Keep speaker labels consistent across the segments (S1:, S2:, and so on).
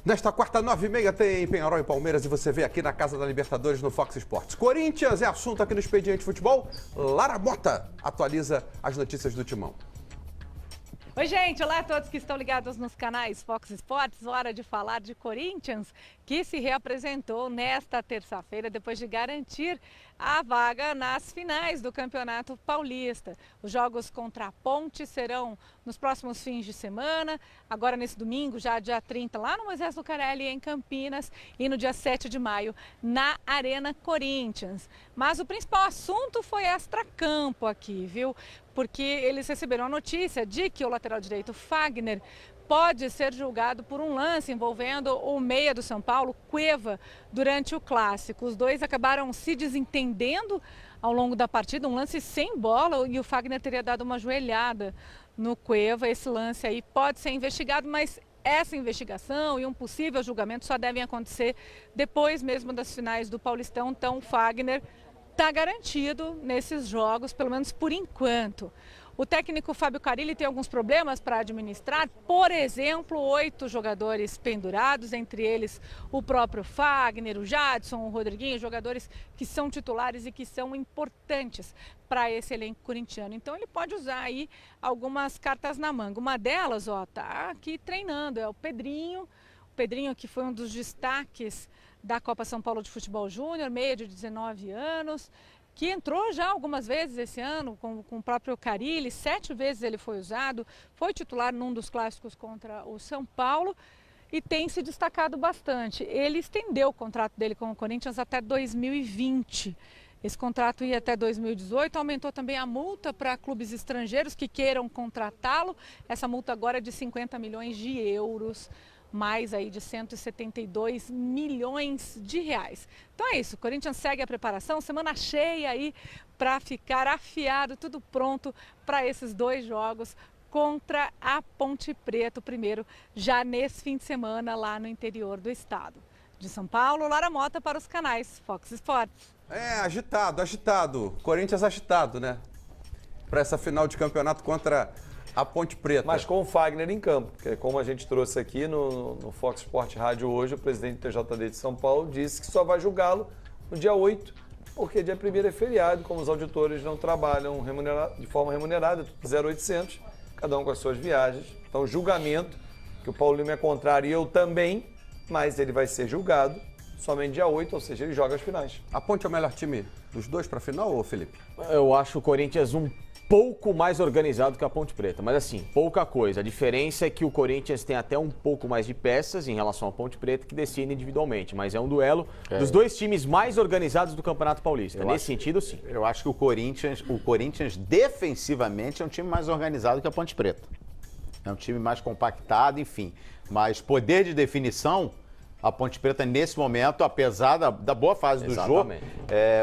S1: Nesta quarta, 9h30, tem Penharol e Palmeiras e você vê aqui na Casa da Libertadores no Fox Sports. Corinthians é assunto aqui no Expediente Futebol. Lara Mota atualiza as notícias do Timão.
S2: Oi, gente. Olá a todos que estão ligados nos canais Fox Sports. Hora de falar de Corinthians, que se reapresentou nesta terça-feira depois de garantir a vaga nas finais do Campeonato Paulista. Os jogos contra a Ponte serão nos próximos fins de semana, agora nesse domingo, já dia 30, lá no Moisés Lucarelli, em Campinas, e no dia 7 de maio, na Arena Corinthians. Mas o principal assunto foi extracampo aqui, viu? Porque eles receberam a notícia de que o lateral direito Fagner pode ser julgado por um lance envolvendo o meia do São Paulo, Cueva, durante o Clássico. Os dois acabaram se desentendendo ao longo da partida, um lance sem bola, e o Fagner teria dado uma joelhada no Cueva. Esse lance aí pode ser investigado, mas essa investigação e um possível julgamento só devem acontecer depois mesmo das finais do Paulistão. Então o Fagner está garantido nesses jogos, pelo menos por enquanto. O técnico Fábio Carille tem alguns problemas para administrar, por exemplo, 8 jogadores pendurados, entre eles o próprio Fagner, o Jadson, o Rodriguinho, jogadores que são titulares e que são importantes para esse elenco corintiano. Então ele pode usar aí algumas cartas na manga. Uma delas, ó, tá aqui treinando, é o Pedrinho. O Pedrinho, que foi um dos destaques da Copa São Paulo de Futebol Júnior, meia de 19 anos, que entrou já algumas vezes esse ano com o próprio Carille, 7 vezes ele foi usado, foi titular num dos clássicos contra o São Paulo e tem se destacado bastante. Ele estendeu o contrato dele com o Corinthians até 2020. Esse contrato ia até 2018, aumentou também a multa para clubes estrangeiros que queiram contratá-lo. Essa multa agora é de 50 milhões de euros. Mais aí de 172 milhões de reais. Então é isso, o Corinthians segue a preparação, semana cheia aí para ficar afiado, tudo pronto para esses 2 jogos contra a Ponte Preta, o primeiro já nesse fim de semana lá no interior do estado. De São Paulo, Lara Mota para os canais Fox Sports.
S1: É, agitado. Corinthians agitado, né? Para essa final de campeonato contra a Ponte Preta.
S3: Mas com o Fagner em campo, porque como a gente trouxe aqui no Fox Sport Rádio hoje, o presidente do TJD de São Paulo disse que só vai julgá-lo no dia 8, porque dia 1º é feriado, como os auditores não trabalham de forma remunerada, 0800, cada um com as suas viagens. Então, julgamento, que o Paulo Lima é contrário e eu também, mas ele vai ser julgado somente dia 8, ou seja, ele joga as finais.
S1: A Ponte é o melhor time dos dois para a final, ou Felipe?
S4: Eu acho o Corinthians um pouco mais organizado que a Ponte Preta, mas assim, pouca coisa. A diferença é que o Corinthians tem até um pouco mais de peças em relação à Ponte Preta, que decide individualmente, mas é um duelo dos dois times mais organizados do Campeonato Paulista. Nesse sentido, sim.
S5: Eu acho que o Corinthians defensivamente é um time mais organizado que a Ponte Preta. É um time mais compactado, enfim. Mas poder de definição, a Ponte Preta, nesse momento, apesar da boa fase do jogo,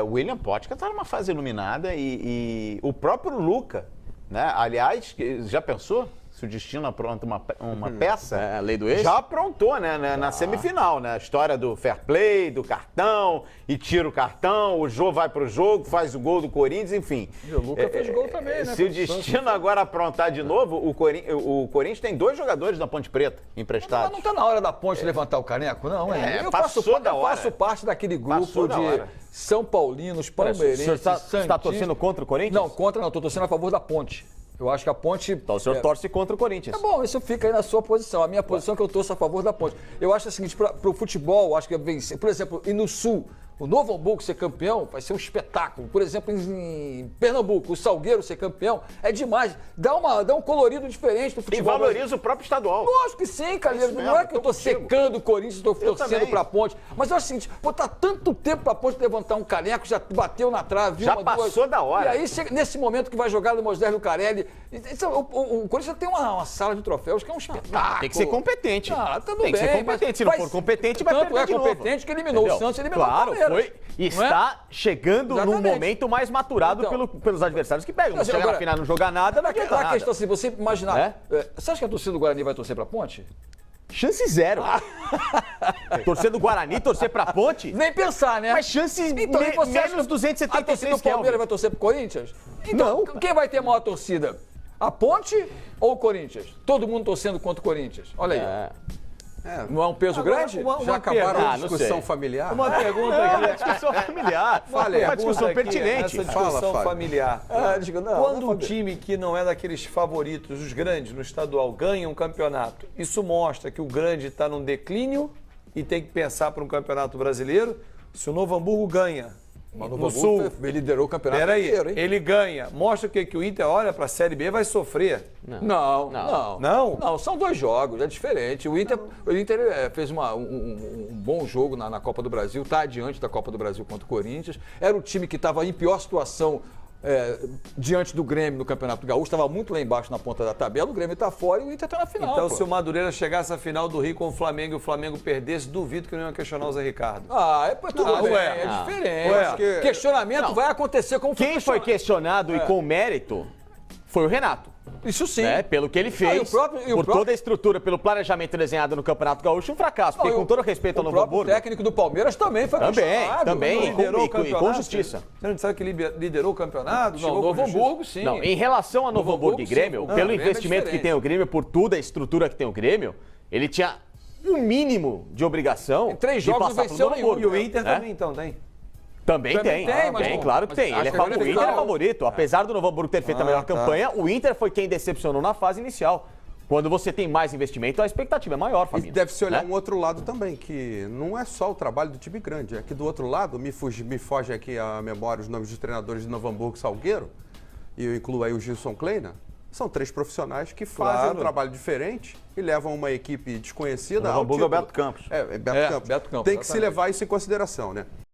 S5: o William Potker está numa fase iluminada e o próprio Luca, né? Aliás, já pensou? Se o Destino apronta uma peça,
S4: a lei do ex?
S5: Já aprontou, né? Na semifinal, né? A história do fair play, do cartão, e tira o cartão, o Jô vai pro jogo, faz o gol do Corinthians, enfim.
S6: E o Luca fez gol também, né?
S5: Se o Destino agora aprontar de novo, o Corinthians tem 2 jogadores da Ponte Preta emprestados.
S6: Não tá na hora da Ponte levantar o caneco, não,
S5: eu
S6: faço parte daquele grupo de São Paulinos, palmeirenses,
S4: O senhor está torcendo contra o Corinthians?
S6: Não, contra não, estou torcendo a favor da Ponte. Eu acho que a Ponte...
S4: Então o senhor torce contra o Corinthians.
S6: É bom, isso fica aí na sua posição. A minha posição é que eu torço a favor da Ponte. Eu acho o seguinte, para o futebol, acho que é vencer. Por exemplo, e no Sul, o Novo Hamburgo ser campeão vai ser um espetáculo. Por exemplo, em Pernambuco, o Salgueiro ser campeão é demais. Dá um colorido diferente pro futebol.
S5: E valoriza o próprio estadual.
S6: Lógico que sim, Calheiro. Não é que eu tô secando o Corinthians, estou torcendo pra Ponte. Mas eu acho o seguinte, tá tanto tempo pra Ponte levantar um caneco, já bateu na trave.
S5: Já passou da hora.
S6: E aí, nesse momento que vai jogar no Moisés Lucarelli, o Corinthians tem uma sala de troféus que é um espetáculo.
S4: Tem que ser competente.
S6: Tudo
S4: tem que
S6: bem,
S4: ser competente. Se não for competente, vai perder de novo.
S6: Tanto é competente que eliminou o Santos, eliminou o Palmeiras.
S4: Está chegando no momento mais maturado pelos adversários que pegam. Se chegar na final e não jogar nada, não adianta nada.
S6: A questão assim, você imaginar... Você acha que a torcida do Guarani vai torcer pra Ponte?
S4: Chance zero. Torcer do Guarani, torcer pra Ponte?
S6: Nem pensar, né?
S4: Mas chances menos 273.
S6: A torcida do Palmeiras vai torcer pro Corinthians? Então,
S4: não.
S6: Quem vai ter maior torcida? A Ponte ou o Corinthians? Todo mundo torcendo contra o Corinthians. Olha aí. Não é um peso
S3: Agora,
S6: grande?
S1: Já acabaram
S3: pergunta.
S1: a discussão familiar?
S3: Uma pergunta aqui.
S4: Discussão familiar.
S1: Fale,
S4: uma discussão
S3: Aqui,
S4: pertinente.
S3: Essa
S1: Fala,
S3: discussão
S1: Fábio.
S3: familiar.
S6: Digo, não,
S3: Quando
S6: não
S3: um
S6: pode.
S3: time que não é daqueles favoritos, os grandes, no estadual, ganha um campeonato, isso mostra que o grande está num declínio e tem que pensar para um campeonato brasileiro. Se o Novo Hamburgo ganha
S6: Mas
S3: no
S6: Novo
S3: Sul,
S6: Hamburgo liderou o campeonato
S3: peraí,
S6: inteiro, hein?
S3: ele ganha, mostra o que o Inter olha para a Série B vai sofrer.
S6: Não.
S3: Não?
S6: São 2 jogos, é diferente. O Inter fez um bom jogo na Copa do Brasil, está adiante da Copa do Brasil contra o Corinthians. Era o time que estava em pior situação diante do Grêmio no Campeonato Gaúcho, estava muito lá embaixo na ponta da tabela, o Grêmio está fora e o Inter está na final.
S3: Então,
S6: pô.
S3: se o Madureira chegasse à final do Rio com o Flamengo e o Flamengo perdesse, duvido que não ia questionar o Zé Ricardo.
S6: Tudo bem,
S3: ué.
S6: é diferente.
S3: Ué.
S6: Acho que questionamento vai acontecer como
S4: Quem foi questionado e com mérito foi o Renato.
S6: Isso sim.
S4: Né? Pelo que ele
S6: e
S4: fez,
S6: o próprio-
S4: toda a estrutura, pelo planejamento desenhado no Campeonato Gaúcho, um fracasso. Porque,
S6: Não,
S4: com todo respeito ao
S6: o
S4: Novo
S6: próprio
S4: Hamburgo...
S6: técnico do Palmeiras também foi questionado.
S4: Também.
S3: Não liderou o
S4: e com
S3: campeonato?
S4: justiça.
S3: Você não disseram que liderou o campeonato?
S6: Não,
S3: Chegou com
S6: Novo
S3: justiça?
S6: Hamburgo, sim.
S4: Não, em relação a Novo Hamburgo e
S6: sim.
S4: Grêmio,
S6: Não,
S4: pelo
S6: Grêmio é
S4: investimento que
S6: diferente.
S4: tem o Grêmio, por toda a estrutura que tem o Grêmio, ele tinha um mínimo de obrigação
S6: Em 3
S4: de
S6: jogos
S4: passar
S6: não
S4: pelo
S6: venceu
S4: Novo
S6: nenhum.
S4: Hamburgo.
S3: E o Inter
S4: né?
S3: também, então, tem?
S4: Também
S6: Também
S4: tem,
S6: tem, mas
S4: tem,
S6: não-
S4: claro que
S6: mas
S4: tem.
S6: acho
S4: Ele é
S6: que agora
S4: o
S6: ele
S4: Inter é
S6: tá-
S4: favorito. Apesar do Novo Hamburgo ter feito a melhor
S3: tá.
S4: campanha, o Inter foi quem decepcionou na fase inicial. Quando você tem mais investimento, a expectativa é maior,
S1: E
S4: família.
S1: deve-se olhar
S4: né?
S1: um outro lado também, que não é só o trabalho do time grande. É que do outro lado, me foge aqui a memória os nomes dos treinadores de Novo Hamburgo e Salgueiro, e eu incluo aí o Gilson Kleina. São 3 profissionais que fazem
S3: Claro.
S1: um trabalho diferente e levam uma equipe desconhecida
S5: Novo
S1: ao
S5: Hamburgo é o
S1: título.
S5: Beto Campos.
S1: É Beto Campos.
S6: Beto Campos,
S1: Tem que se
S6: exatamente.
S1: levar isso em consideração, né?